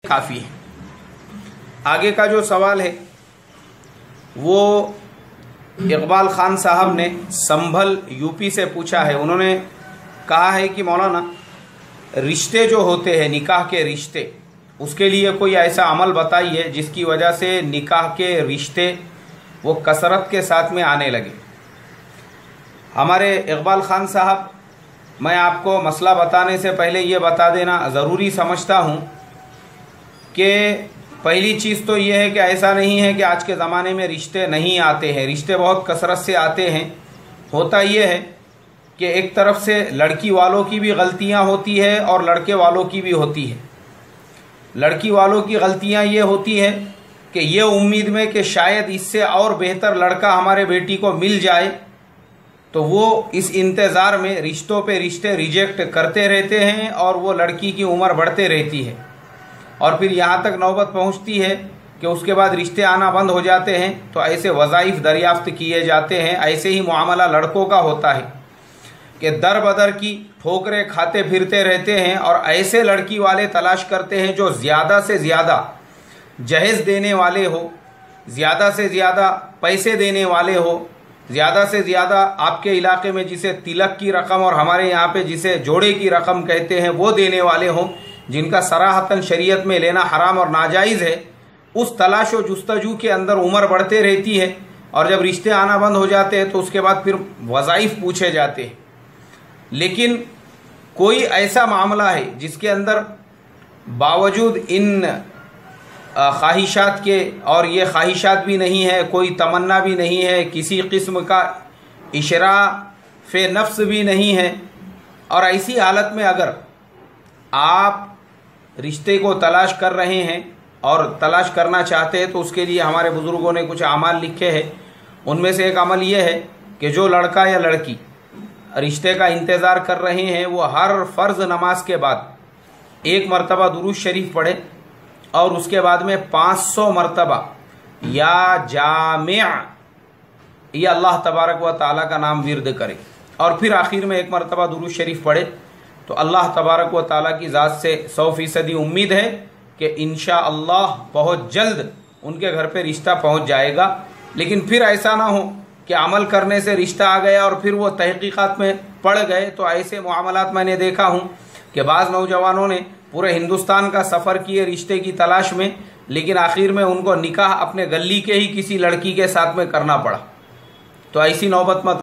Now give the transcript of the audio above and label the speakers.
Speaker 1: काफ़ी है। आगे का जो सवाल है वो इकबाल खान साहब ने संभल यूपी से पूछा है। उन्होंने कहा है कि मौलाना, रिश्ते जो होते हैं, निकाह के रिश्ते, उसके लिए कोई ऐसा अमल बताइए जिसकी वजह से निकाह के रिश्ते वो कसरत के साथ में आने लगे। हमारे इकबाल खान साहब, मैं आपको मसला बताने से पहले ये बता देना ज़रूरी समझता हूँ कि पहली चीज़ तो ये है कि ऐसा नहीं है कि आज के ज़माने में रिश्ते नहीं आते हैं, रिश्ते बहुत कसरत से आते हैं। होता ये है कि एक तरफ से लड़की वालों की भी गलतियां होती है और लड़के वालों की भी होती है। लड़की वालों की गलतियां ये होती है कि ये उम्मीद में कि शायद इससे और बेहतर लड़का हमारे बेटी को मिल जाए, तो वो इस इंतज़ार में रिश्तों पे रिश्ते रिजेक्ट करते रहते हैं और वो लड़की की उम्र बढ़ते रहती है और फिर यहाँ तक नौबत पहुँचती है कि उसके बाद रिश्ते आना बंद हो जाते हैं। तो ऐसे वज़ाइफ दरियाफ्त किए जाते हैं। ऐसे ही मामला लड़कों का होता है कि दर बदर की ठोकरें खाते फिरते रहते हैं और ऐसे लड़की वाले तलाश करते हैं जो ज़्यादा से ज़्यादा जहेज़ देने वाले हो, ज़्यादा से ज़्यादा पैसे देने वाले हो, ज़्यादा से ज़्यादा आपके इलाके में जिसे तिलक की रकम और हमारे यहाँ पे जिसे जोड़े की रकम कहते हैं वो देने वाले हों, जिनका सराहतन शरीयत में लेना हराम और नाजायज़ है। उस तलाश व जुस्तजू के अंदर उम्र बढ़ते रहती है और जब रिश्ते आना बंद हो जाते हैं तो उसके बाद फिर वज़ाइफ पूछे जाते हैं। लेकिन कोई ऐसा मामला है जिसके अंदर बावजूद इन ख्वाहिशात के, और ये ख्वाहिशात भी नहीं है, कोई तमन्ना भी नहीं है, किसी किस्म का इशराफ़े नफ्स भी नहीं है, और ऐसी हालत में अगर आप रिश्ते को तलाश कर रहे हैं और तलाश करना चाहते हैं तो उसके लिए हमारे बुज़ुर्गों ने कुछ अमाल लिखे हैं। उनमें से एक अमल ये है कि जो लड़का या लड़की रिश्ते का इंतज़ार कर रहे हैं वो हर फ़र्ज़ नमाज के बाद एक मरतबा दुरूद शरीफ पढ़े और उसके बाद में 500 मरतबा या जामिया या अल्लाह तबारक व तआला का नाम विर्द करे और फिर आखिर में एक मरतबा दुरूद शरीफ पढ़े। तो अल्लाह तबारक व तआला की ज़ात से 100% उम्मीद है कि इंशाअल्लाह बहुत जल्द उनके घर पे रिश्ता पहुंच जाएगा। लेकिन फिर ऐसा ना हो कि अमल करने से रिश्ता आ गया और फिर वो तहकीकात में पड़ गए। तो ऐसे मामलात मैंने देखा हूँ कि बाज़ नौजवानों ने पूरे हिंदुस्तान का सफ़र किए रिश्ते की तलाश में, लेकिन आखिर में उनको निकाह अपने गली के ही किसी लड़की के साथ में करना पड़ा। तो ऐसी नौबत मत